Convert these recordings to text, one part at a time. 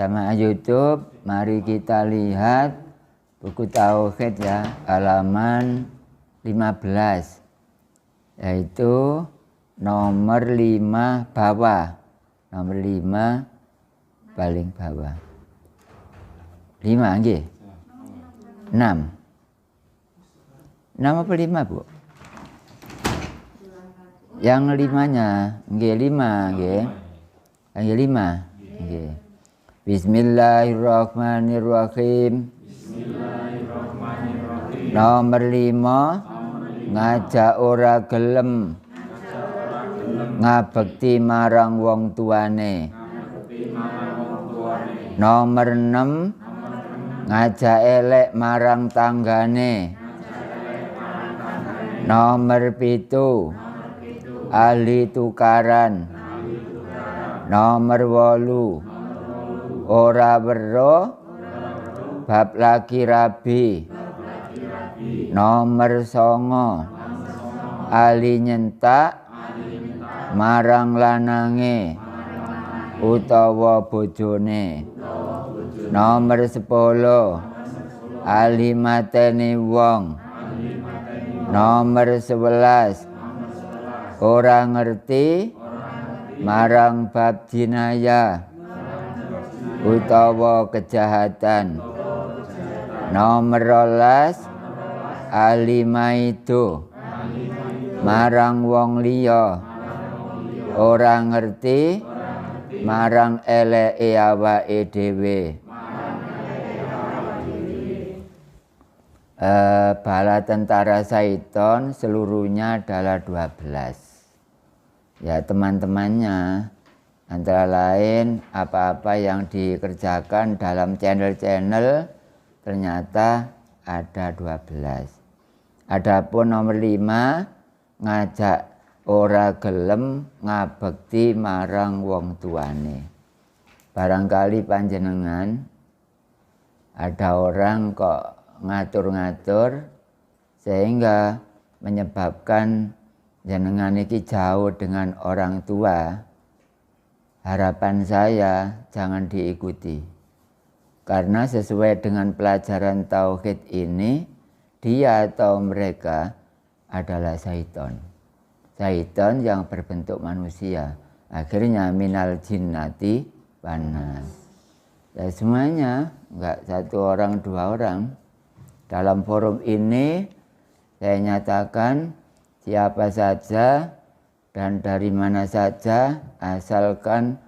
Jamaah YouTube, mari kita lihat buku Tauhid ya, halaman 15, yaitu nomor 5 bawah, nomor 5 paling bawah. 5 nggih? 6. 6 apa 5, Bu? Yang 5-nya, nggih 5 nggih. Nggih 5. Nggih. Bismillahirrahmanirrahim. Bismillahirrahmanirrahim. Nomor 5, ngajak ora gelem ngabekti marang wong tuane. Nomor 6, ngajak elek marang tanggane. Nomor 7, ahli tukaran. Nomor 8, ora weruh bab laki rabi. Nomor 9, ahli nyentak marang lanange utawa bojone. Nomor 10, ahli mateni wong. Nomor 11, ora ngerti marang bab jinayah utawa kejahatan. Nomor 12, ahli maido marang wong liya, ora ngerti marang eleke awake dhewe. Bala tentara Syaiton seluruhnya adalah 12. Ya, teman-temannya antara lain apa-apa yang dikerjakan dalam channel-channel ternyata ada 12. Adapun nomor 5, ngajak ora gelem ngabekti marang wong tuane. Barangkali panjenengan ada orang kok ngatur-ngatur sehingga menyebabkan jenengan iki jauh dengan orang tua. Harapan saya jangan diikuti, karena sesuai dengan pelajaran tauhid ini, dia atau mereka adalah syaiton. Syaiton yang berbentuk manusia, akhirnya minal jinnati wanas. Ya semuanya, enggak satu orang dua orang. Dalam forum ini saya nyatakan siapa saja dan dari mana saja asalkan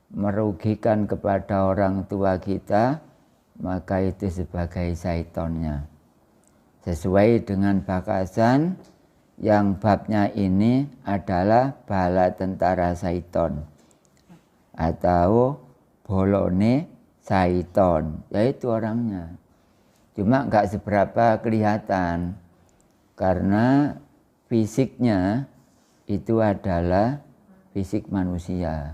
merugikan kepada orang tua kita, maka itu sebagai syaitonnya. Sesuai dengan bakasan yang babnya ini adalah bala tentara syaiton atau bolone syaiton, yaitu orangnya. Cuma enggak seberapa kelihatan karena fisiknya itu adalah fisik manusia,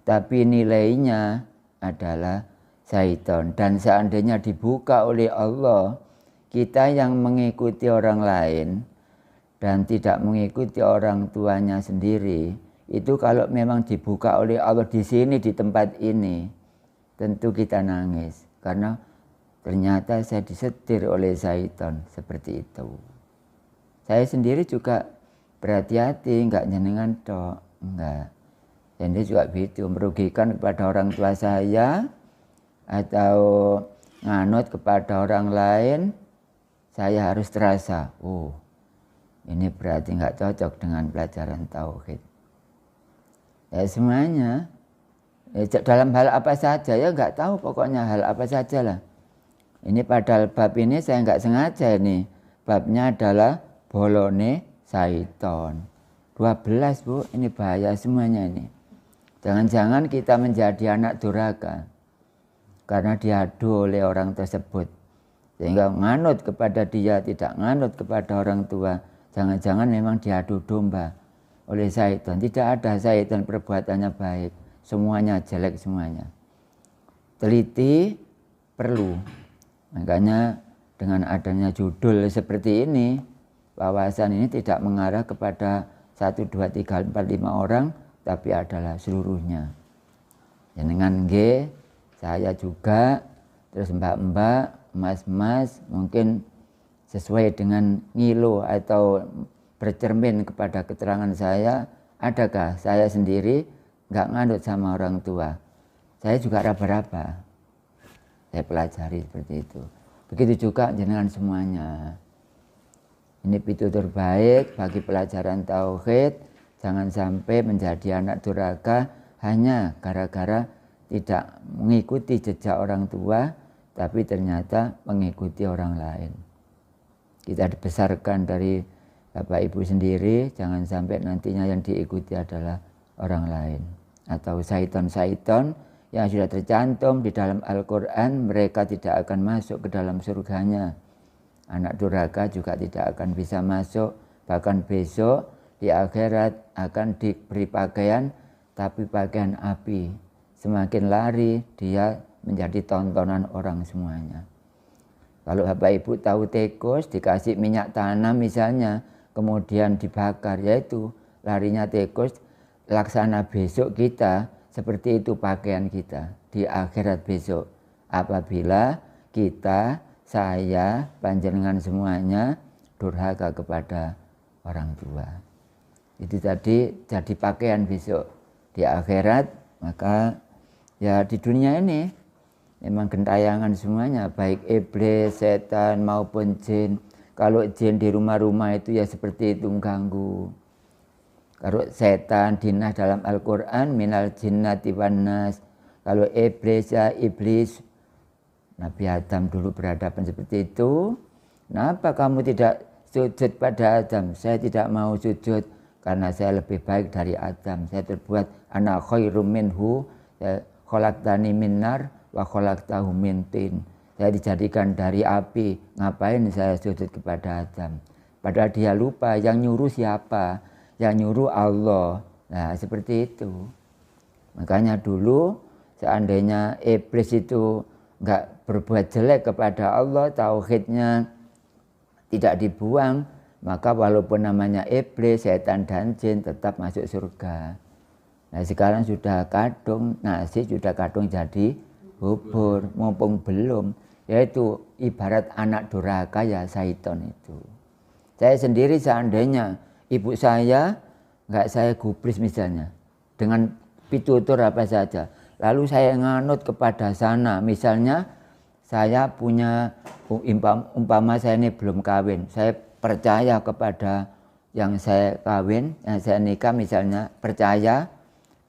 tapi nilainya adalah syaiton. Dan seandainya dibuka oleh Allah, kita yang mengikuti orang lain dan tidak mengikuti orang tuanya sendiri, itu kalau memang dibuka oleh Allah di sini, di tempat ini, tentu kita nangis karena ternyata saya disetir oleh syaitan seperti itu. Saya sendiri juga berhati-hati, enggak jenengan tok, enggak. Jadi juga begitu, merugikan kepada orang tua saya atau nganut kepada orang lain, saya harus terasa, oh ini berarti enggak cocok dengan pelajaran tauhid. Ya semuanya, dalam hal apa saja ya enggak tahu, pokoknya hal apa saja lah. Ini padahal bab ini saya enggak sengaja nih, babnya adalah bolone syaiton. 12 Bu, ini bahaya semuanya ini. Jangan-jangan kita menjadi anak durhaka karena diadu oleh orang tersebut, sehingga nganut kepada dia, tidak nganut kepada orang tua. Jangan-jangan memang diadu domba oleh syaitan. Tidak ada syaitan perbuatannya baik, semuanya jelek semuanya. Teliti perlu. Makanya dengan adanya judul seperti ini, wawasan ini tidak mengarah kepada 1, 2, 3, 4, 5 orang, tapi adalah seluruhnya. Jenengan nggih saya juga, terus mbak-mbak, mas-mas mungkin sesuai dengan ngilu atau bercermin kepada keterangan saya, adakah saya sendiri nggak nganut sama orang tua? Saya juga raba-raba. Saya pelajari seperti itu. Begitu juga jenengan semuanya. Ini pitutur baik bagi pelajaran tauhid. Jangan sampai menjadi anak durhaka hanya gara-gara tidak mengikuti jejak orang tua, tapi ternyata mengikuti orang lain. Kita dibesarkan dari Bapak Ibu sendiri, jangan sampai nantinya yang diikuti adalah orang lain. Atau syaitan-syaitan yang sudah tercantum di dalam Al-Quran, mereka tidak akan masuk ke dalam surganya. Anak durhaka juga tidak akan bisa masuk, bahkan besok di akhirat akan diberi pakaian, tapi pakaian api. Semakin lari, dia menjadi tontonan orang semuanya. Kalau Bapak Ibu tahu tikus dikasih minyak tanam misalnya, kemudian dibakar, yaitu larinya tikus, laksana besok kita, seperti itu pakaian kita di akhirat besok. Apabila kita, saya, panjenengan semuanya durhaka kepada orang tua. Itu tadi jadi pakaian besok di akhirat, maka ya di dunia ini memang gentayangan semuanya, baik iblis, setan maupun jin. Kalau jin di rumah-rumah itu ya seperti itu mengganggu. Kalau setan dinah dalam Al-Quran minal jinnati wan nas. Kalau iblis ya iblis. Nabi Adam dulu berhadapan seperti itu. Kenapa kamu tidak sujud pada Adam? Saya tidak mau sujud karena saya lebih baik dari Adam. Saya terbuat ana khairum minhu, khalaqtani min nar wa khalaqtahu min tin. Saya dijadikan dari api, ngapain saya sujud kepada Adam? Padahal dia lupa yang nyuruh siapa? Yang nyuruh Allah. Nah seperti itu. Makanya dulu seandainya iblis itu enggak berbuat jelek kepada Allah, tauhidnya tidak dibuang, maka walaupun namanya iblis, setan dan jin tetap masuk surga. Nah sekarang sudah kadung, nasi sudah kadung jadi bubur, mumpung belum, yaitu ibarat anak durhaka ya syaitan itu. Saya sendiri seandainya ibu saya nggak saya gubris misalnya, dengan pitutur apa saja, lalu saya nganut kepada sana, misalnya saya punya umpama saya ini belum kawin, saya percaya kepada yang saya kawin, yang saya nikah misalnya, percaya,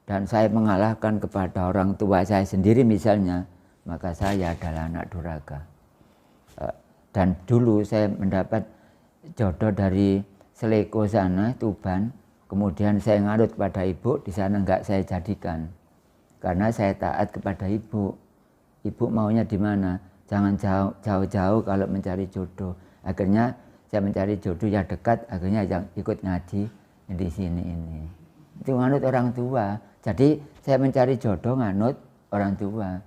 dan saya mengalahkan kepada orang tua saya sendiri misalnya, maka saya adalah anak durhaka. Dan dulu saya mendapat jodoh dari Seleko sana, Tuban, kemudian saya nganut kepada ibu, di sana enggak saya jadikan. Karena saya taat kepada ibu. Ibu maunya di mana? Jangan jauh-jauh kalau mencari jodoh. Akhirnya saya mencari jodoh yang dekat, akhirnya yang ikut ngaji di sini ini. Itu nganut orang tua. Jadi saya mencari jodoh nganut orang tua.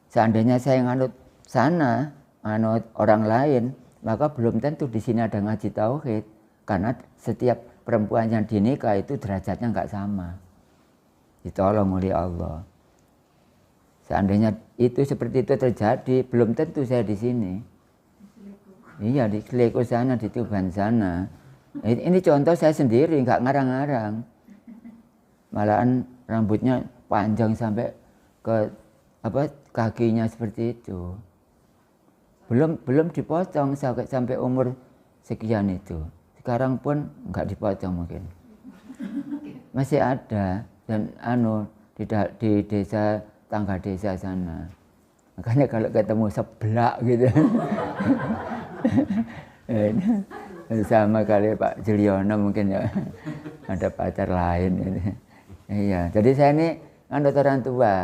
Seandainya saya nganut sana, nganut orang lain, maka belum tentu di sini ada ngaji tauhid. Karena setiap perempuan yang dinikah itu derajatnya nggak sama. Ditolong oleh Allah. Seandainya itu seperti itu terjadi, belum tentu saya di sini. Iya, di Seleko sana, di Tuban sana. Ini contoh saya sendiri, nggak ngarang-ngarang. Malahan rambutnya panjang sampai ke kakinya seperti itu. Belum dipotong sampai umur sekian itu. Sekarang pun nggak dipotong mungkin. Masih ada dan di desa, tangga desa sana. Makanya kalau ketemu seblak gitu. Sama kali Pak Juliono mungkin ya ada pacar lain gitu. Iya, jadi saya ini nganut orang tua.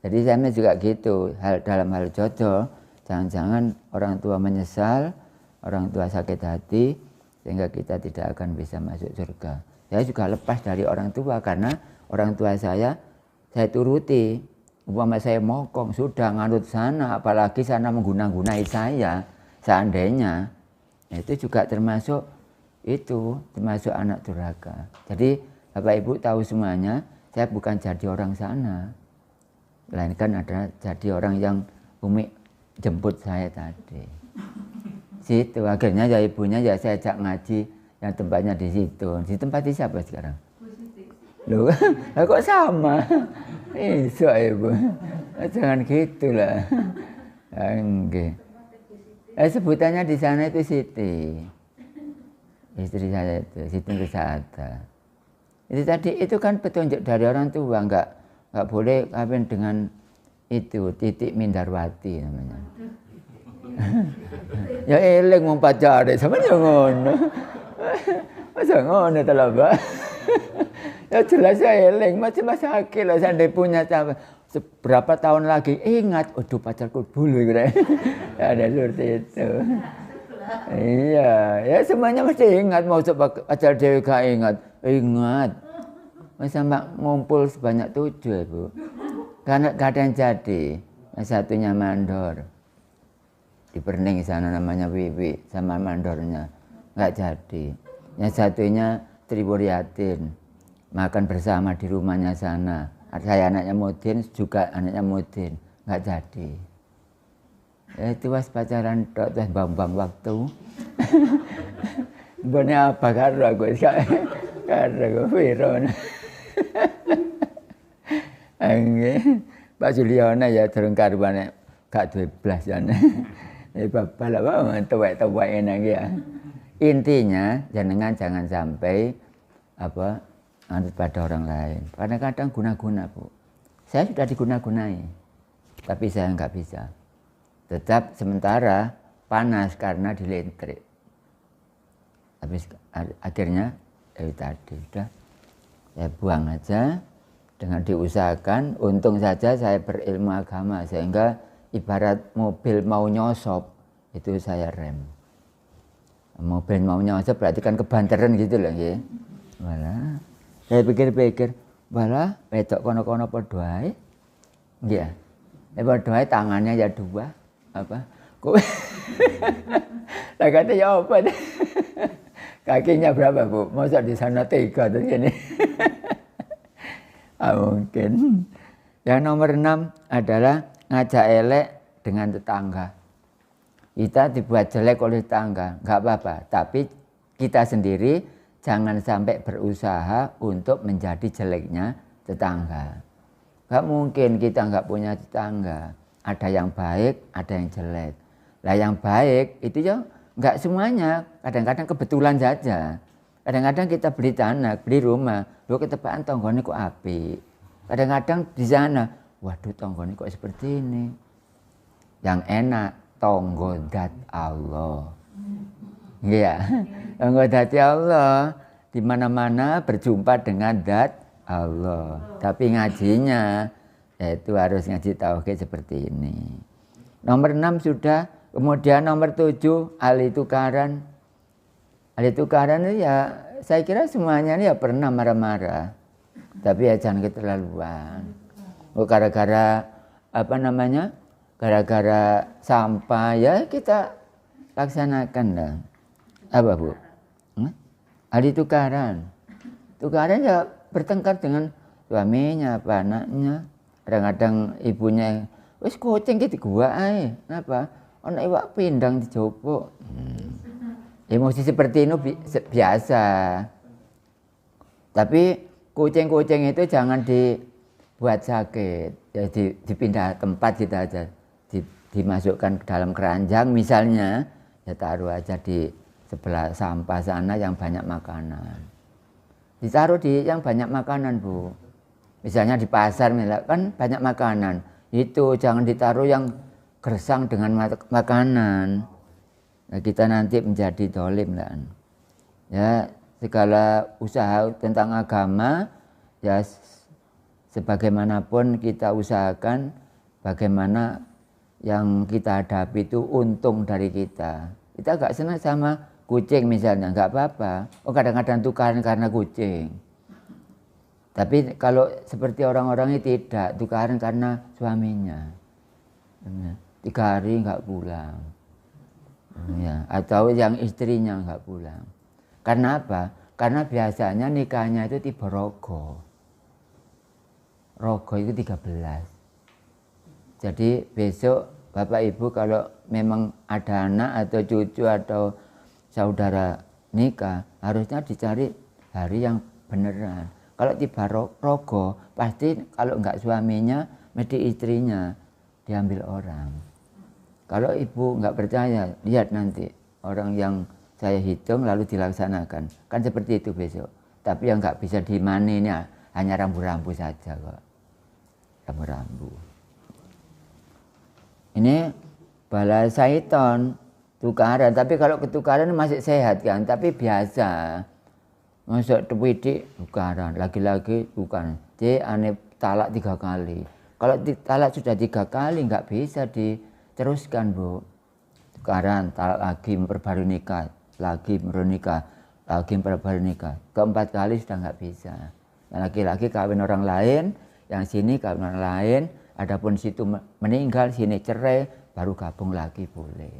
Jadi saya juga gitu, dalam hal jodoh, jangan-jangan orang tua menyesal, orang tua sakit hati, sehingga kita tidak akan bisa masuk surga. Saya juga lepas dari orang tua karena orang tua saya turuti. Umpama saya mokong sudah nganut sana, apalagi sana menggunai saya, seandainya itu juga termasuk anak durhaka. Jadi Bapak Ibu tahu semuanya, saya bukan jadi orang sana. Melainkan adalah jadi orang yang Umi jemput saya tadi. Situ akhirnya ya ibunya ya saya ajak ngaji yang tempatnya di situ. Di tempat siapa sekarang? Loh, kok sama? Iso ibu. Jangan gitulah. Enggak. Sebutannya di sana itu Siti. Istri saya itu, Siti Nursaada. Itu tadi itu kan petunjuk dari orang tua, enggak boleh kawin dengan itu Titik Mindarwati namanya. Ya eling mau pacare sama yo ngono. Masa ngono ta lho, Mbak. Ya jelas ya eling, macam sakit lah saya punya berapa tahun lagi ingat, aduh pacarku dulu gitu. Ada seperti itu. Iya, ya semuanya mesti ingat, mau pacar dewe gak ingat. Masa mbak ngumpul sebanyak 7 ibu. Karena gak ada yang jadi, yang satunya mandor. Di Perning sana namanya Wiwi sama mandornya, nggak jadi. Yang satunya Triburiatin, makan bersama di rumahnya sana. Saya anaknya Mudin, juga anaknya Mudin, nggak jadi. Ya, itu pas pacaran, terus bang waktu. Bener apa karo aku, karo Wiron. Pak Juliana ya durung karuan gak duwe blas jane. Bapak lah tuwek-tuwek enak ya. Intinya jangan sampai anut pada orang lain. Kadang-kadang guna-guna Bu. Saya sudah diguna-gunai, tapi saya nggak bisa. Tetap sementara panas karena dilentrik. Habis akhirnya tadi sudah saya buang aja dengan diusahakan. Untung saja saya berilmu agama sehingga ibarat mobil mau nyosop itu saya rem. Mobil mau nyosop berarti kan kebanteran gitu loh ya. Malah saya pikir-pikir, malah wedok kono-kono padha ae. Nggih. Padha ae tangannya ya 2 apa? Kok lah kata ya apa? Kakinya berapa, Bu? Masa di sana 3 terus ini. Mungkin. Yang nomor 6 adalah ngajak elek dengan tetangga. Kita dibuat jelek oleh tetangga, nggak apa-apa. Tapi kita sendiri jangan sampai berusaha untuk menjadi jeleknya tetangga. Nggak mungkin kita nggak punya tetangga. Ada yang baik, ada yang jelek. Lah yang baik itu ya nggak semuanya. Kadang-kadang kebetulan saja. Kadang-kadang kita beli tanah, beli rumah. Loh ketepaan tonggone kok apik. Kadang-kadang di sana, waduh tonggone kok seperti ini. Yang enak tonggo dat Allah. Iya. Tonggo dati Allah di mana-mana berjumpa dengan dat Allah. Tapi ngajinya itu harus ngaji tauhid seperti ini. Nomor 6 sudah, kemudian nomor 7 ahli tukaran. Ahli tukaran itu ya saya kira semuanya ini ya pernah marah-marah. Tapi ya jangan keterlaluan. Gara-gara gara-gara sampah ya kita laksanakan lah. Apa Bu? Ahli tukaran. Tukaran ya bertengkar dengan suaminya, apa anaknya. Kadang-kadang ibunya, wis kucing ki digua ae. Napa? Ana iwak pindang dijopo. Emosi seperti ini biasa. Tapi kucing-kucing itu jangan dibuat sakit. Ya dipindah tempat gitu aja. Dimasukkan ke dalam keranjang misalnya, ya taruh aja di sebelah sampah sana yang banyak makanan. Ditaruh di yang banyak makanan, Bu. Misalnya di pasar kan banyak makanan. Itu jangan ditaruh yang gersang dengan makanan. Nah, kita nanti menjadi dolim lah. Ya, segala usaha tentang agama ya sebagaimanapun kita usahakan bagaimana yang kita hadapi itu untung dari kita. Kita gak senang sama kucing misalnya, gak apa-apa. Oh kadang-kadang tukaran karena kucing. Tapi kalau seperti orang-orang ini tidak, tukaran karena suaminya. 3 hari nggak pulang. Ya, atau yang istrinya nggak pulang. Karena apa? Karena biasanya nikahnya itu tiba rogo. Rogo itu 13. Jadi besok Bapak Ibu kalau memang ada anak atau cucu atau saudara nikah, harusnya dicari hari yang beneran. Kalau tiba rogo, pasti kalau enggak suaminya, mesti istrinya diambil orang. Kalau ibu enggak percaya, lihat nanti orang yang saya hitung lalu dilaksanakan. Kan seperti itu besok. Tapi yang enggak bisa dimani ini hanya rambu-rambu saja kok. Rambu-rambu. Ini bala syaiton tukaran, tapi kalau ketukaran masih sehat kan, tapi biasa. Masuk tewidik tukaran, lagi-lagi tukaran. Jadi aneh talak 3 kali. Kalau talak sudah 3 kali nggak bisa diteruskan, Bu. Tukaran, talak lagi, memperbarui nikah, lagi menikah, lagi memperbarui nikah. Keempat kali sudah nggak bisa. Yang laki-laki kawin orang lain, yang sini kawin orang lain. Adapun situ meninggal, sini cerai, baru gabung lagi boleh.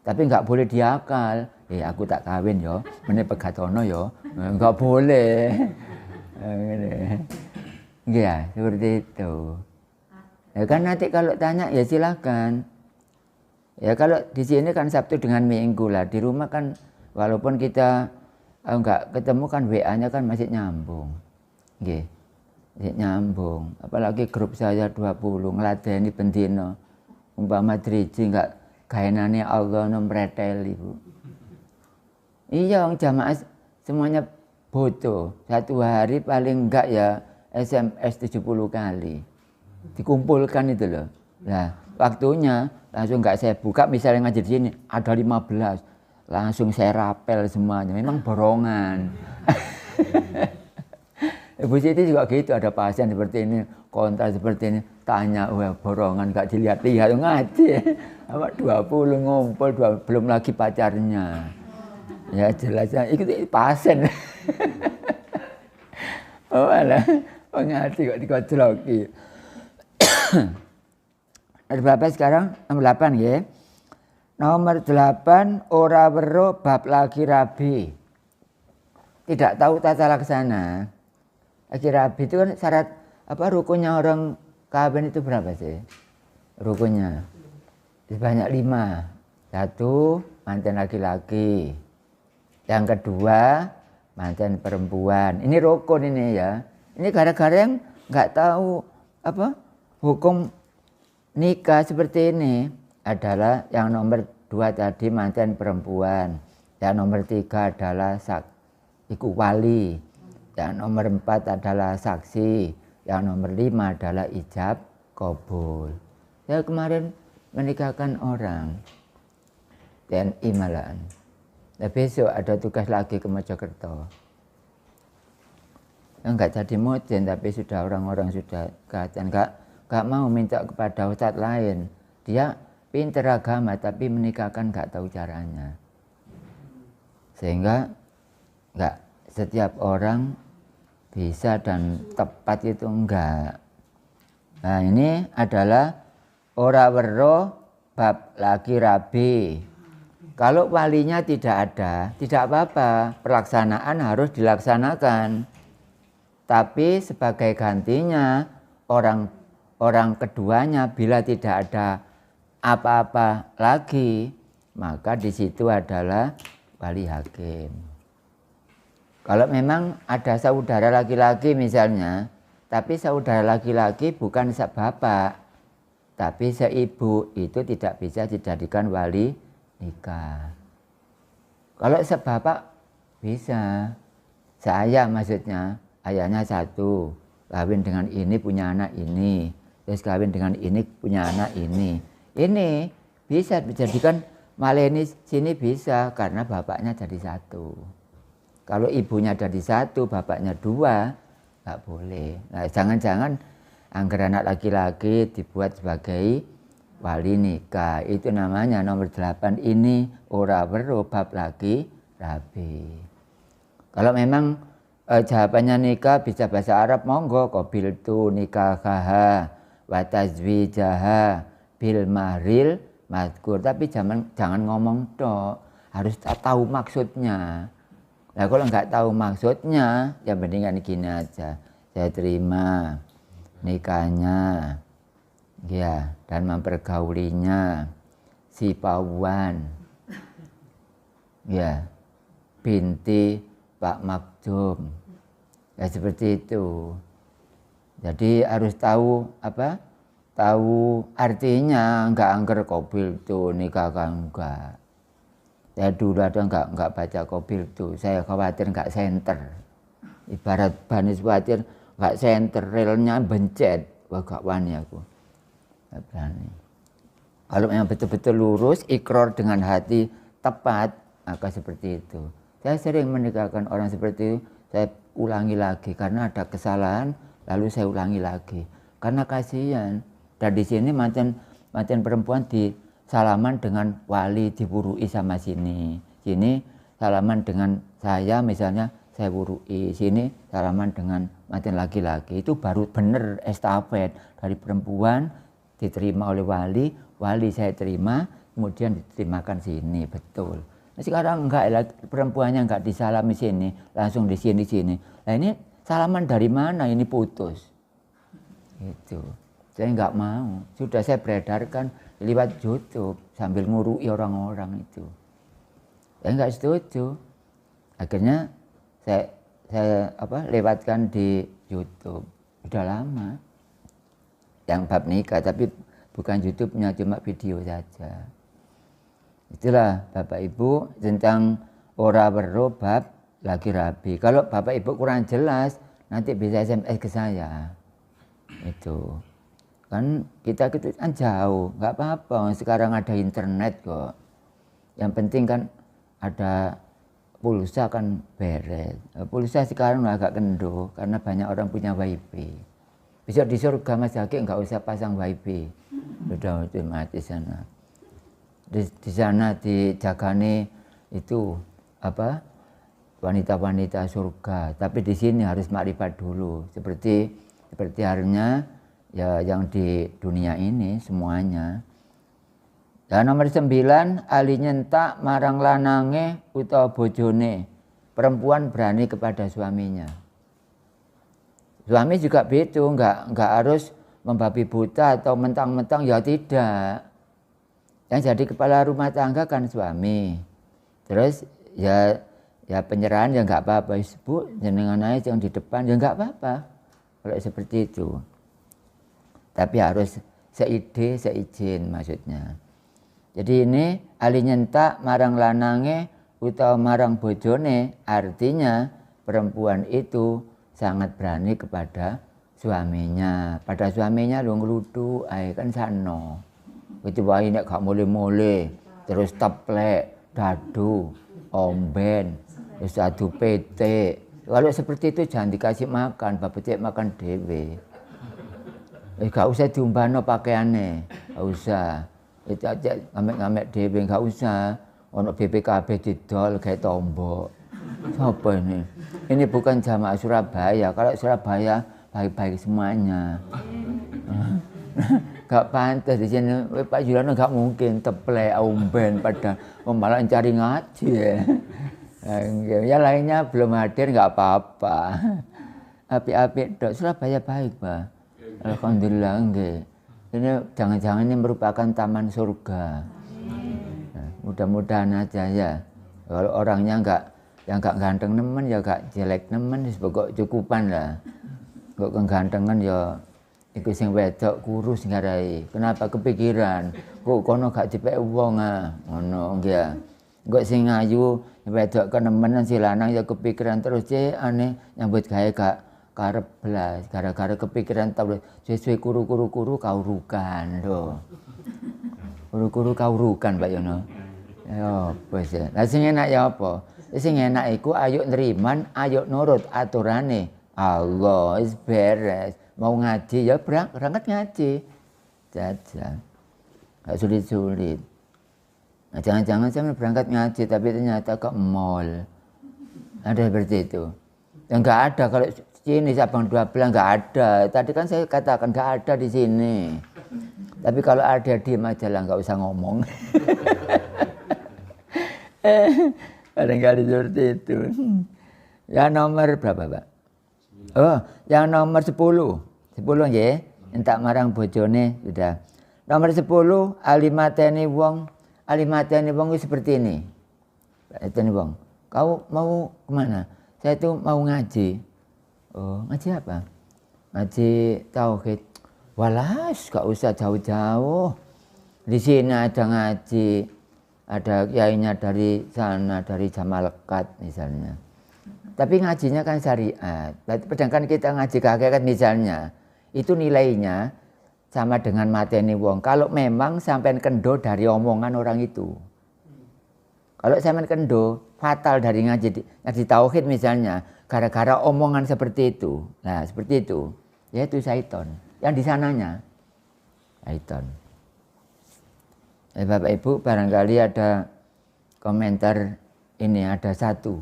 Tapi nggak boleh diakal. Aku tak kawin yo, mene pegatono yo, nggak boleh. Ya, seperti itu. Ya kan nanti kalau tanya ya silakan. Ya kalau di sini kan Sabtu dengan Minggu lah, di rumah kan walaupun kita nggak ketemu kan WA-nya kan masih nyambung. Nggih. Nyambung, apalagi grup saya 20 ngeladeni bendino umpama driji enggak gaenane Allah nomreteli, Bu. Iya, jamaah semuanya butuh. Satu hari paling enggak ya SMS 70 kali. Dikumpulkan itu loh. Nah, waktunya langsung enggak saya buka, misalnya ngaji di sini ada 15. Langsung saya rapel semuanya. Memang borongan. Ibu Siti juga gitu, ada pasien seperti ini, kontra seperti ini, tanya, wah borongan gak dilihat-lihat, ngaji. Apa 20 ngumpul, belum lagi pacarnya. Ya jelasnya, itu pasien. Oh alah, ngaji kok dikocroki. Ada berapa sekarang? Nomor 8 ya. Nomor 8, ora weruh bab lagi rabi. Tidak tahu tata laksana. Lagi rabi itu kan syarat rukunnya orang kawin itu berapa sih? Rukunnya banyak 5. 1, manten laki-laki. Yang kedua, manten perempuan. Ini rukun ini ya. Ini gara-gara yang nggak tahu hukum nikah seperti ini adalah yang nomor 2 tadi manten perempuan. Yang nomor 3 adalah iku wali. Yang nomor 4 adalah saksi. Yang nomor 5 adalah ijab kabul. Saya kemarin menikahkan orang TNI malahan. Nah, besok ada tugas lagi ke Mojokerto. Enggak jadi mudzin, tapi sudah orang-orang sudah kajian. Enggak mau minta kepada ustadz lain. Dia pinter agama tapi menikahkan enggak tahu caranya. Sehingga enggak setiap orang bisa dan tepat itu enggak. Nah ini adalah ora weruh bab lagi rabi. Kalau walinya tidak ada, tidak apa-apa, pelaksanaan harus dilaksanakan. Tapi sebagai gantinya orang keduanya bila tidak ada apa-apa lagi, maka di situ adalah wali hakim. Kalau memang ada saudara laki-laki misalnya, tapi saudara laki-laki bukan sebapak, tapi seibu, itu tidak bisa dijadikan wali nikah. Kalau sebapak bisa. Saya maksudnya, ayahnya 1, kawin dengan ini punya anak ini, terus kawin dengan ini punya anak ini. Ini bisa dijadikan maleni sini bisa karena bapaknya jadi 1. Kalau ibunya jadi 1, bapaknya 2, nggak boleh. Nah, jangan-jangan anggar anak laki-laki dibuat sebagai wali nikah. Itu namanya nomor 8 ini ora weruh bab lagi rabi. Kalau memang jawabannya nikah bisa bahasa Arab, monggo qabiltu nikahaha wa tazwijaha bil mahril mazkur. Tapi jangan ngomong tok, harus tahu maksudnya. Nah kalau nggak tahu maksudnya, ya mendingan gini aja. Saya terima nikahnya Ya, dan mempergaulinya si Pawan, ya, binti Pak Makdum, ya seperti itu. Jadi harus tahu apa? Tahu artinya, enggak angker kobil tuh nikah kan enggak. Saya dulu ada enggak baca kobil tuh, saya khawatir enggak senter. Ibarat banis khawatir enggak senter, relnya bencet, wah gak wani aku. Enggak berani. Kalau yang betul-betul lurus, ikrar dengan hati tepat, maka seperti itu. Saya sering menikahkan orang seperti itu, saya ulangi lagi karena ada kesalahan, lalu saya ulangi lagi. Karena kasihan. Dan di sini mantan perempuan di salaman dengan wali diburui sama sini. Sini salaman dengan saya misalnya saya burui. Sini salaman dengan mantan laki-laki. Itu baru benar estafet dari perempuan diterima oleh wali, wali saya terima, kemudian diterimakan sini, betul. Nah, sekarang enggak, perempuannya enggak disalami sini, langsung di sini. Nah ini salaman dari mana? Ini putus. Itu. Saya enggak mau. Sudah saya beredarkan lewat YouTube sambil ngurui orang-orang itu. Saya enggak setuju. Akhirnya saya lewatkan di YouTube. Sudah lama. Yang bab nikah, tapi bukan YouTube-nya, cuma video saja. Itulah Bapak Ibu tentang ora weruh bab lagi rabi. Kalau Bapak Ibu kurang jelas, nanti bisa SMS ke saya. Itu. Kan kita kan jauh, nggak apa-apa. Sekarang ada internet kok. Yang penting kan ada pulsa kan beres. Pulsa sekarang agak kendor karena banyak orang punya wifi. Bisa di surga Mas Haki nggak usah pasang wifi. Sudah otomatis sana. Di sana dijagani itu apa? Wanita-wanita surga. Tapi di sini harus makrifat dulu. Seperti halnya ya yang di dunia ini semuanya. Dan nomor 9, ali nyentak marang lanange utawa bojone. Perempuan berani kepada suaminya. Suami juga begitu, enggak harus membabi buta atau mentang-mentang, ya tidak. Yang jadi kepala rumah tangga kan suami. Terus ya penyerahan ya enggak apa-apa. Bu, jenengan aja yang di depan ya enggak apa-apa. Kalau seperti itu. Tapi harus seizin maksudnya. Jadi ini ali nyentak marang lanange utawa marang bojone, artinya perempuan itu sangat berani kepada suaminya. Pada suaminya lu ngeludu ae kan sano. Itu wae nek gak mule-mule, terus teplek, dadu, omben, terus adu PT. Kalau seperti itu jangan dikasih makan, babete makan dhewe. Gak usah diumbano pakaiane, gak usah. Itu aja ngamek-ngamek dhewe, gak usah. Ono BPKB didol kayak tombok. Apa ini? Ini bukan jamaah Surabaya. Kalau Surabaya baik-baik semuanya. Gak pantas di sini. Pak Juliano gak mungkin teplek omben pada malah cari ngaji ya. Ya lainnya belum hadir gak apa-apa. Api-api dok Surabaya baik Pak. Alhamdulillah enggak. Ini jangan-jangan ini merupakan taman surga. Nah, mudah-mudahan aja ya. Kalau orangnya yang enggak ganteng nemen ya enggak jelek nemen, pokok cukupan lah. Kok kegantengan ya iku sing wedok kurus ngarai. Kenapa kepikiran? Kok kono gak dipek wong ngono nggih. Kok sing ayu wedok kenemenan si lanang ya kepikiran terus aneh nyambut gawe gak karep blas, gara-gara kepikiran tahu sesuai kuru-kuru kaurukan lho. Kuru-kuru kaurukan Pak Yono. Ya bos ya. Lah sing enak ya apa? Sing enak iku ayo neriman, ayo nurut aturane. Allah is beres. Mau ngaji ya berangkat ngaji. Jajan. Gak sulit-sulit. Nah, jangan-jangan saya berangkat ngaji tapi ternyata ke mall. Ada seperti itu. Yang enggak ada kalau sini Sabang 12 nggak ada. Tadi kan saya katakan nggak ada di sini. Tapi kalau ada diem aja lah, nggak usah ngomong. Barangkali seperti itu. Yang nomor berapa Pak? Oh, yang nomor 10. 10 ya. entak marang bojone sudah. Nomor 10, alimateni wong. Alimateni wong itu seperti ini. Alimateni wong. Kau mau kemana? Saya itu mau ngaji. Oh, ngaji apa? Ngaji tauhid. Walas, gak usah jauh-jauh. Di sini ada ngaji. Ada kiainya dari sana, dari Jamalekat misalnya. Tapi ngajinya kan syariat. Sedangkan kita ngaji hakikat misalnya, itu nilainya sama dengan mateni wong. Kalau memang sampean kendo dari omongan orang itu. Kalau sampean kendo fatal dari ngaji tauhid misalnya, gara-gara omongan seperti itu. Nah, seperti itu. Yaitu syaiton. Yang di sananya syaiton. Bapak Ibu, barangkali ada komentar ini, ada satu.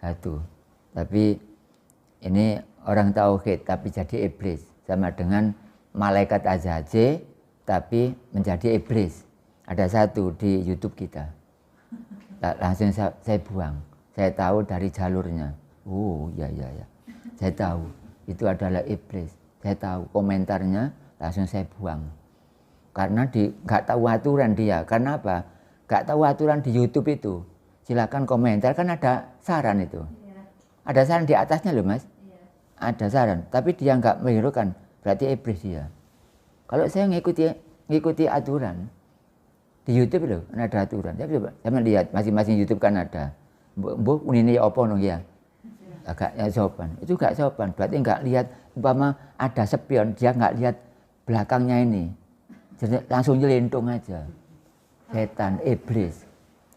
Tapi ini orang tauhid tapi jadi iblis, sama dengan malaikat azazil tapi menjadi iblis. Ada satu di YouTube kita. Langsung saya buang. Saya tahu dari jalurnya. Oh ya. Saya tahu itu adalah iblis. Saya tahu komentarnya, langsung saya buang. Karena nggak tahu aturan dia. Karena apa? Nggak tahu aturan di YouTube itu. Silakan komentar, kan ada saran itu. Ada saran di atasnya loh mas. Ada saran, tapi dia nggak menghiraukan, berarti iblis dia. Kalau saya ngikuti aturan di YouTube loh, ada aturan. Saya melihat masing-masing YouTube kan ada. Bu ini apa nong ya? Agak sopan. Itu nggak sopan. Berarti nggak lihat, umpama ada spion, dia nggak lihat belakangnya ini. Jadi langsung nyelentung aja. Setan, iblis.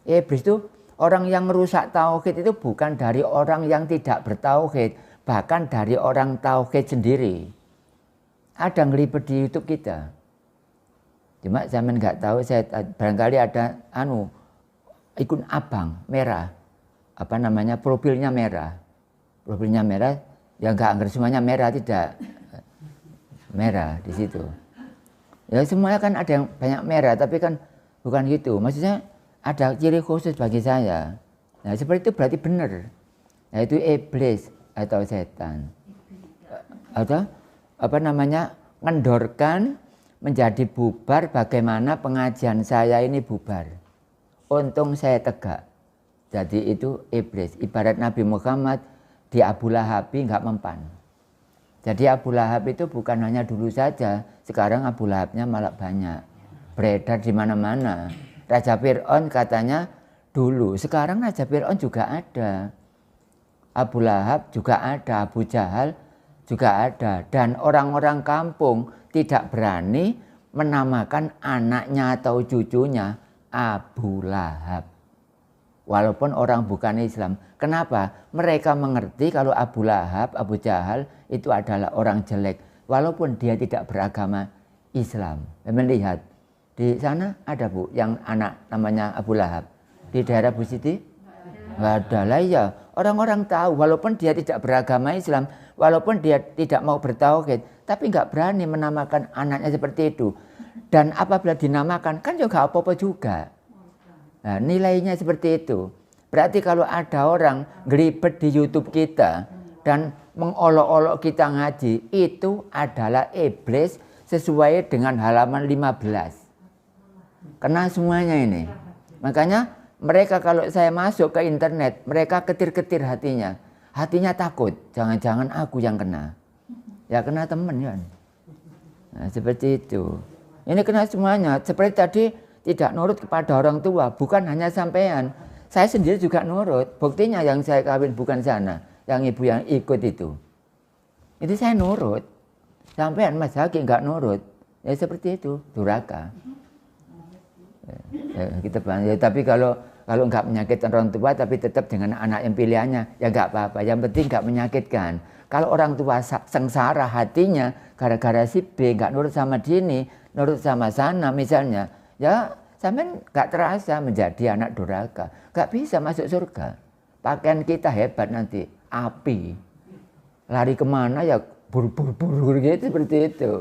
Iblis itu orang yang merusak tauhid itu bukan dari orang yang tidak bertauhid, bahkan dari orang tauhid sendiri. Ada ngelipet di YouTube kita. Cuma zaman nggak tahu, saya barangkali ada ikut abang merah. Apa namanya? Profilnya merah. Profilnya merah, ya nggak semuanya merah, tidak. Merah di situ. Ya semuanya kan ada yang banyak merah, tapi kan bukan gitu. Maksudnya ada ciri khusus bagi saya. Nah seperti itu berarti benar. Nah itu iblis atau setan. Atau apa namanya, ngendorkan menjadi bubar, bagaimana pengajian saya ini bubar. Untung saya tegak. Jadi itu iblis. Ibarat Nabi Muhammad di Abu Lahab nggak mempan. Jadi Abu Lahab itu bukan hanya dulu saja, sekarang Abu Lahabnya malah banyak. Beredar di mana-mana. Raja Fir'aun katanya dulu, sekarang Raja Fir'aun juga ada. Abu Lahab juga ada, Abu Jahal juga ada. Dan orang-orang kampung tidak berani menamakan anaknya atau cucunya Abu Lahab. Walaupun orang bukan Islam. Kenapa? Mereka mengerti kalau Abu Lahab, Abu Jahal itu adalah orang jelek. Walaupun dia tidak beragama Islam. Melihat di sana ada Bu yang anak namanya Abu Lahab. Di daerah Bu Siti? Nggak ada lah ya. Orang-orang tahu walaupun dia tidak beragama Islam. Walaupun dia tidak mau bertauhid. Tapi nggak berani menamakan anaknya seperti itu. Dan apabila dinamakan kan juga apa-apa juga. Nah, nilainya seperti itu. Berarti kalau ada orang ngelipet di YouTube kita dan mengolok-olok kita ngaji, itu adalah iblis sesuai dengan halaman 15. Kena semuanya ini. Makanya mereka kalau saya masuk ke internet, mereka ketir-ketir hatinya. Hatinya takut, jangan-jangan aku yang kena. Ya kena temen kan. Nah, seperti itu. Ini kena semuanya. Seperti tadi, tidak nurut kepada orang tua, bukan hanya sampean. Saya sendiri juga nurut. Buktinya yang saya kawin bukan sana, yang ibu yang ikut itu. Itu saya nurut. Sampean Mas Haki nggak nurut. Ya seperti itu, durhaka. Kita ya, tapi kalau nggak menyakitkan orang tua, tapi tetap dengan anak yang pilihannya, ya nggak apa-apa. Yang penting nggak menyakitkan. Kalau orang tua sengsara hatinya, gara-gara si B nggak nurut sama Dini, nurut sama sana misalnya, ya sampean gak terasa menjadi anak durhaka. Gak bisa masuk surga. Pakaian kita hebat nanti, api. Lari kemana ya buru-buru gitu, seperti itu.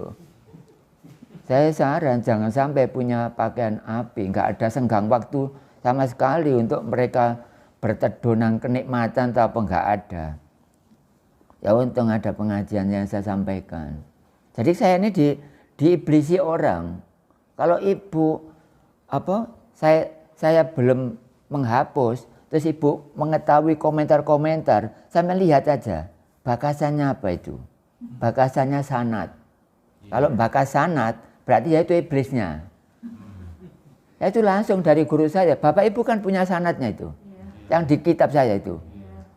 Saya saran jangan sampai punya pakaian api. Gak ada senggang waktu sama sekali untuk mereka berteduh kenikmatan atau apa, gak ada. Ya untung ada pengajian yang saya sampaikan. Jadi saya ini diiblisi orang. Kalau ibu saya belum menghapus, terus ibu mengetahui komentar-komentar, saya melihat aja bakasannya apa itu. Bakasannya sanad. Kalau bakas sanad, berarti ya itu iblisnya. Ya itu langsung dari guru saya. Bapak ibu kan punya sanadnya itu. Yang di kitab saya itu.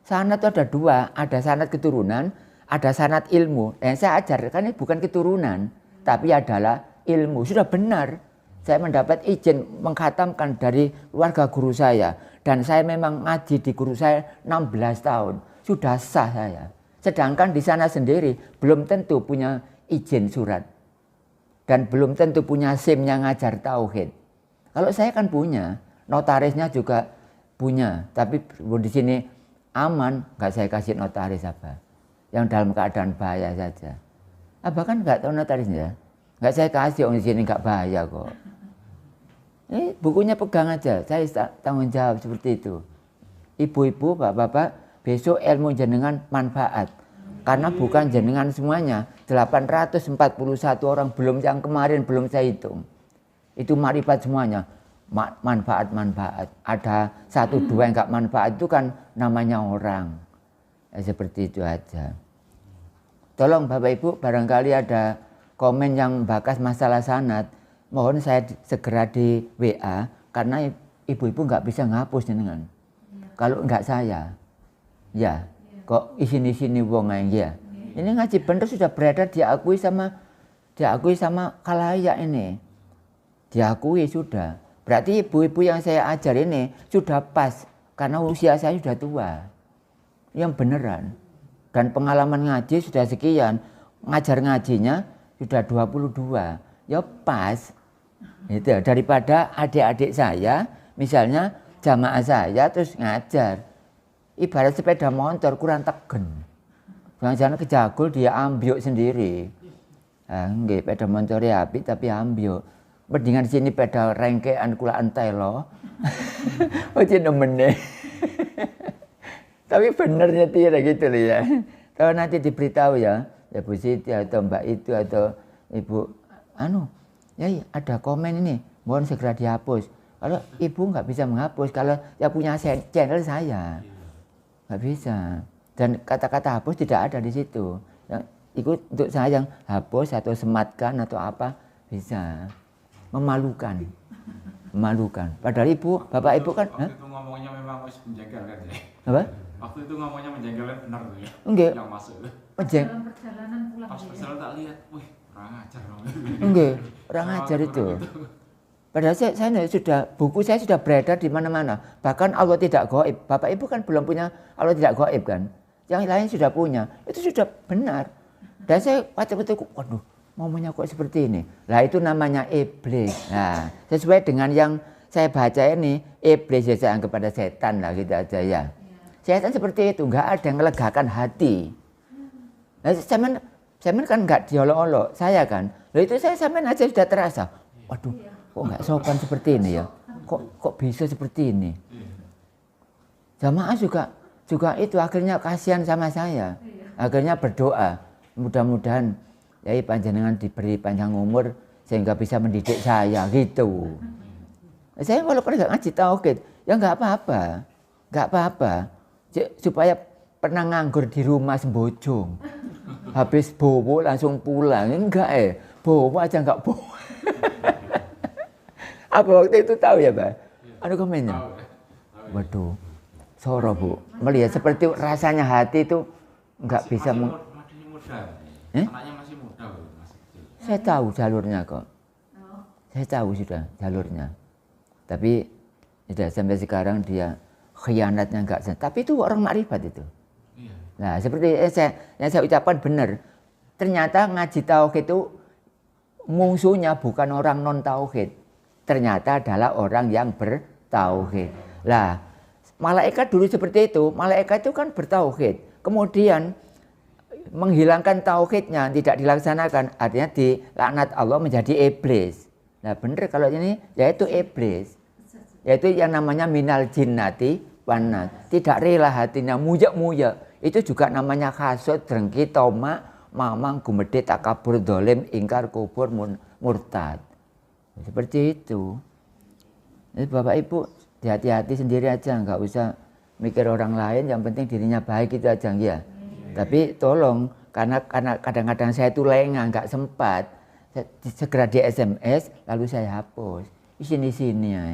Sanad itu ada dua, ada sanad keturunan, ada sanad ilmu. Yang saya ajarkan ini bukan keturunan, tapi adalah ilmu. Sudah benar. Saya mendapat izin mengkhatamkan dari keluarga guru saya. Dan saya memang ngaji di guru saya 16 tahun. Sudah sah saya. Sedangkan di sana sendiri belum tentu punya izin surat. Dan belum tentu punya SIM yang ngajar tauhid. Kalau saya kan punya, notarisnya juga punya. Tapi di sini aman, nggak saya kasih notaris apa. Yang dalam keadaan bahaya saja. Abah kan nggak tahu notarisnya. Nggak saya kasih, orang di sini nggak bahaya kok. Ini bukunya pegang aja, saya tanggung jawab seperti itu. Ibu-ibu, bapak-bapak, besok ilmu jenengan manfaat. Karena bukan jenengan semuanya, 841 orang belum yang kemarin belum saya hitung. Itu marifat semuanya, manfaat-manfaat. Ada 1-2 yang nggak manfaat itu kan namanya orang. Ya, seperti itu aja. Tolong Bapak Ibu, barangkali ada komen yang bakas masalah sanad. Mohon saya segera di WA karena ibu-ibu nggak bisa ngapus jenengan. Kalau nggak saya, ya kok isini wong aja. Ini ngaji bener sudah beredar diakui sama khalayak ini, diakui sudah. Berarti ibu-ibu yang saya ajar ini sudah pas karena usia saya sudah tua, yang beneran. Dan pengalaman ngaji sudah sekian, ngajar ngajinya sudah 22, ya pas. Itu daripada adik-adik saya misalnya jamaah saya terus ngajar ibarat sepeda motor kurang tegen, jangan-jangan kejagul dia ambil sendiri. Nggih, sepeda motornya apik tapi ambil. Mendingan di sini sepeda rengkean kula antelo. Ojo nemene. Tapi bener nyetir gitu loh ya. Kalau nanti diberitahu ya Bu Siti atau Mbak itu atau Ibu ya ada komen ini, mohon segera dihapus. Kalau ibu nggak bisa menghapus, kalau yang punya channel saya nggak bisa. Dan kata-kata hapus tidak ada di situ. Yang ikut untuk saya yang hapus atau sematkan atau apa bisa. Memalukan. Padahal bapak ibu kan. Waktu itu ngomongnya memang harus menjaga kan ya. Apa? Waktu itu ngomongnya menjaga benar tuh ya. Enggak. Yang masuk. Dalam perjalanan pulang. Pas perjalanan tak lihat, wih kurang ajar dong. Enggak, kurang ajar itu. Padahal saya sudah, buku saya sudah beredar di mana-mana. Bahkan Allah tidak gaib. Bapak ibu kan belum punya Allah tidak gaib kan. Yang lain sudah punya. Itu sudah benar. Dan saya betul-betul, waduh, ngomongnya kok seperti ini. Lah itu namanya iblis. Nah, sesuai dengan yang saya baca ini, iblis ya saya anggap pada setan lah gitu aja ya. Setan seperti itu, enggak ada yang melegakan hati. Nah, saya kan enggak diolok-olok, saya kan. Lalu itu saya sampean aja sudah terasa. Waduh, kok enggak sopan seperti ini ya? Kok bisa seperti ini? Jamaah juga itu akhirnya kasihan sama saya. Akhirnya berdoa, mudah-mudahan ya panjenengan diberi panjang umur sehingga bisa mendidik saya gitu. Saya walaupun enggak ngaji tauhid, ya enggak apa-apa. Enggak apa-apa. Supaya pernah nganggur di rumah sembojong. Habis bobo langsung pulang. Enggak bobo aja enggak bobo. Apa waktu itu tahu ya, Pak? Ada komennya? Waduh, soro Bu. Melihat seperti rasanya hati itu enggak bisa masih muda. Anaknya masih muda, masih kecil. Saya tahu jalurnya kok. Saya tahu sudah jalurnya. Tapi sudah sampai sekarang dia khianatnya enggak. Tapi itu orang makrifat itu. Nah, seperti yang saya ucapkan benar. Ternyata ngaji tauhid itu musuhnya bukan orang non tauhid. Ternyata adalah orang yang bertauhid. Lah, malaikat dulu seperti itu. Malaikat itu kan bertauhid. Kemudian menghilangkan tauhidnya, tidak dilaksanakan, artinya dilaknat Allah menjadi iblis. Nah, benar kalau ini yaitu iblis. Yaitu yang namanya minal jinnati wan nas. Tidak rela hatinya mujak-mujak. Itu juga namanya hasud, dengki, tomak, mamang, gumedhe, takabur, dolim, ingkar, kubur, murtad. Seperti itu. Jadi Bapak Ibu hati-hati sendiri aja, nggak usah mikir orang lain, yang penting dirinya baik itu aja ya. Tapi tolong, karena kadang-kadang saya itu lengah, nggak sempat, segera di SMS lalu saya hapus. Sini ya.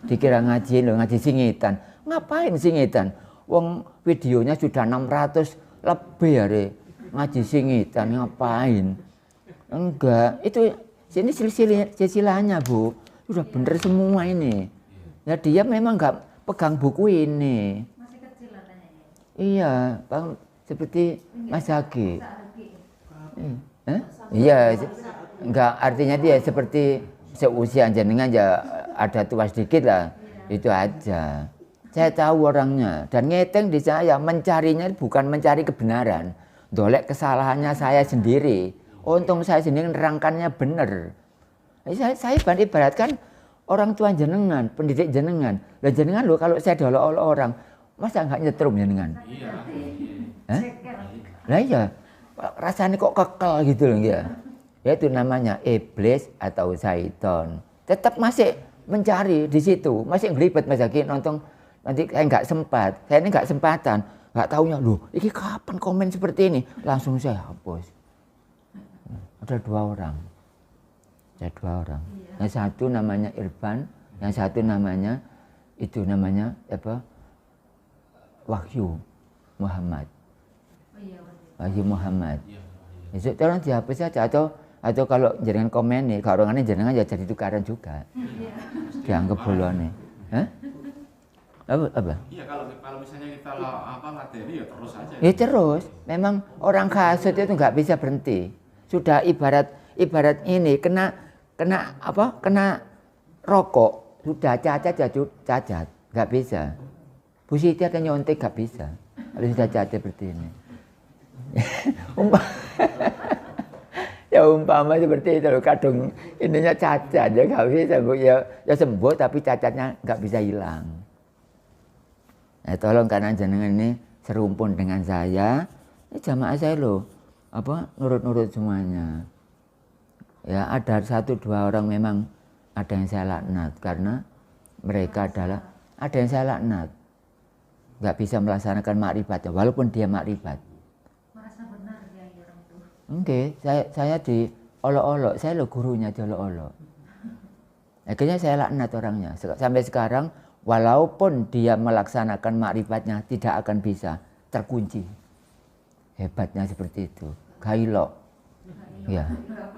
Dikira ngaji loh, ngaji singitan. Ngapain singitan? Wong videonya sudah 600 lebih ya, ngaji singitan ngapain? Enggak, itu sini silsilahnya Bu, sudah bener semua ini. Ya dia memang nggak pegang buku ini. Masih kecil katanya ya. Iya, Bang, seperti Mas Hagi. Iya, enggak, artinya dia seperti seusia jenengan ya, ada tua sedikit lah, itu aja. Saya tahu orangnya dan ngeteng di saya, mencarinya bukan mencari kebenaran, dolek kesalahannya saya sendiri. Untung saya sendiri nerangkannya benar. Saya ibaratkan orang tua jenengan, pendidik jenengan. Lah jenengan loh, kalau saya diolok-olok orang, masa nggak nyetrum jenengan? Iya. Hah? Lah iya, rasanya kok kekel gitu loh ya. Ya itu namanya iblis atau syaiton. Tetap masih mencari di situ, masih ngelibet Mas Zaki nonton. Nanti saya nggak sempat, saya ini nggak sempatan, nggak taunya loh, ini kapan komen seperti ini, langsung saya hapus. Ada dua orang. Yang satu namanya Irfan, yang satu namanya apa? Wahyu Muhammad. Wahyu Muhammad. Itu tolong dihapus saja atau kalau jenengan komen nih, kalau orangnya jenengan ya jadi tukaran juga. Dianggap bolone. Hah? Apa? Iya, kalau misalnya kita latih ya terus aja. Ya terus, memang orang hasud itu nggak bisa berhenti. Sudah ibarat ini kena rokok, sudah cacat, nggak bisa. Bu Siti akan nyontek nggak bisa, kalau sudah cacat seperti ini. Umpama seperti itu loh, kadung ininya cacat ya nggak bisa Bu, ya sembuh tapi cacatnya nggak bisa hilang. Tolong karena jenengan ini serumpun dengan saya, ini jamaah saya loh, nurut semuanya. Ya ada 1-2 orang memang ada yang saya laknat karena mereka ada yang saya laknat, nggak bisa melaksanakan makrifat walaupun dia makrifat. Merasa benar ya orang itu. Oke, saya di olok-olok, saya lo gurunya di olok-olok. Akhirnya saya laknat orangnya sampai sekarang. Walaupun dia melaksanakan makrifatnya tidak akan bisa, terkunci. Hebatnya seperti itu. Gailok. Ya.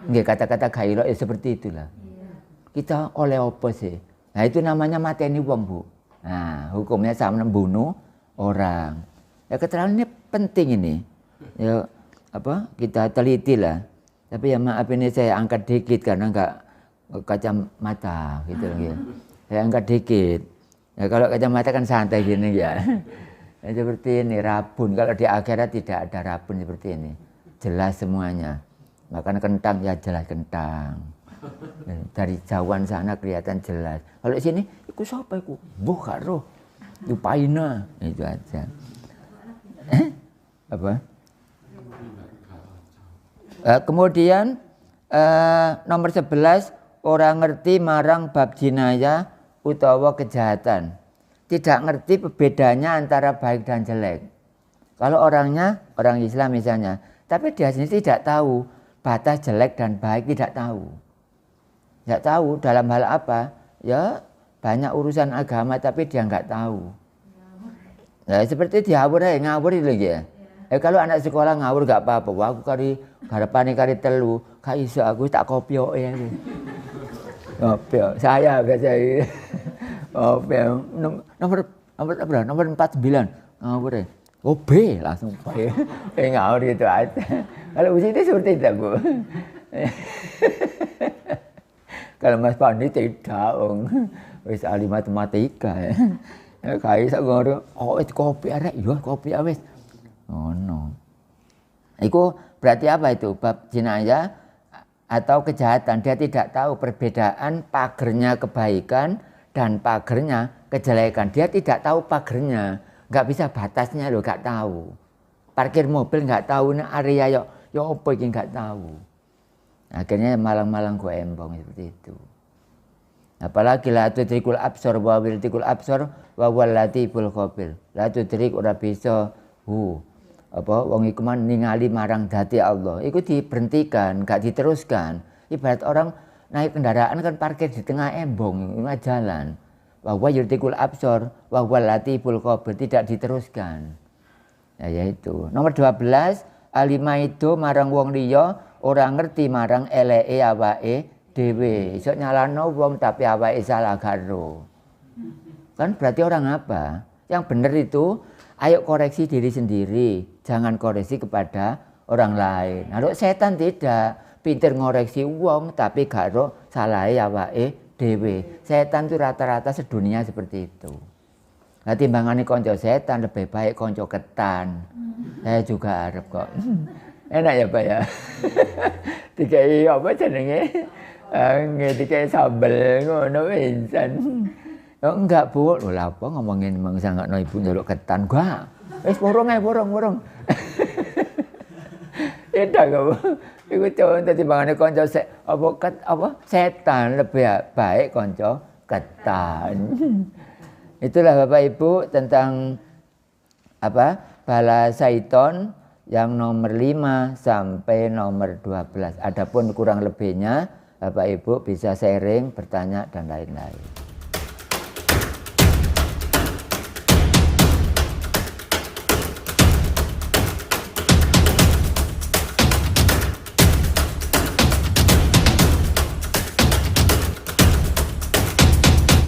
Nggih, kata-kata gailok ya seperti itulah. Kita oleh apa sih? Nah itu namanya mateni wong Bu. Nah hukumnya sama membunuh orang. Ya keterangan ini penting ini. Ya kita teliti lah. Tapi ya maaf ini saya angkat dikit karena enggak kacamata gitu ya. Saya angkat dikit. Ya kalau kacamata kan santai gini ya. Ya seperti ini rabun. Kalau di akhirat tidak ada rabun seperti ini. Jelas semuanya. Makan kentang ya jelas kentang. Dari jauhan sana kelihatan jelas. Kalau di sini, iku siapa iku? Buh karo. Lupaina. Itu aja. Apa? Kemudian nomor 11, orang ngerti marang bab jinayah utawa kejahatan. Tidak ngerti perbedaannya antara baik dan jelek. Kalau orangnya, orang Islam misalnya, tapi dia sendiri tidak tahu batas jelek dan baik, tidak tahu. Tidak tahu dalam hal apa, ya banyak urusan agama tapi dia nggak tahu. Ya, seperti ngawur itu ya. Kalau anak sekolah ngawur nggak apa-apa, wah aku garapane kari telu, gak iso aku tak kopio ya. Kopio, saya biasa ini. Kopio, nomor 49, ngawur ya. Oh B, langsung B. Ngawur gitu aja. Kalau Bu Siti seperti itu Bu. Kalau Mas Pandi tidak, wis ahli matematika ya. Kayak iso ngono, itu kopi arek, iya kopi wis. Oh no. Itu berarti apa itu? Bab jinayah atau kejahatan. Dia tidak tahu perbedaan pagernya kebaikan dan pagernya kejelekan. Dia tidak tahu pagernya, nggak bisa batasnya loh, nggak tahu. Parkir mobil nggak tahu nih area Ya apa iki nggak tahu. Akhirnya malang-malang gue embong seperti itu. Apalagi la tudrikul absar wa wiltikul absar wa wal latiful khabir. La tudrik ora bisa wong iku ningali marang dati Allah. Iku diberhentikan, gak diteruskan. Ibarat orang naik kendaraan kan parkir di tengah embong, tengah jalan. Wa wiltikul absar wa wal latiful khabir, tidak diteruskan. Ya yaitu. Nomor 12, alima itu marang wong liya ora ngerti marang eleke awake dhewe. Iso nyalano wong tapi awake salah karo. Kan berarti orang apa? Yang benar itu ayo koreksi diri sendiri, jangan koreksi kepada orang lain. Nah, setan tidak pinter ngoreksi wong tapi karo salahe awake dhewe. Setan itu rata-rata sedunia seperti itu. Nah, timbangane konco setan lebih baik konco ketan. Saya juga harap kok. Enak ya Pak ya. Dikai apa jenenge? Dikai sambel ngono pisan. Oh enggak Bu, lho lha apa ngomongin mangsa ngakno ibu njaluk ketan. Enggak. Wis burung. Edak kok. Iku contoh timbangane kanca setan lebih baik kanca ketan. Itulah Bapak Ibu tentang bala syaiton yang nomor 5 sampai nomor 12. Adapun kurang lebihnya Bapak Ibu bisa sharing, bertanya dan lain-lain.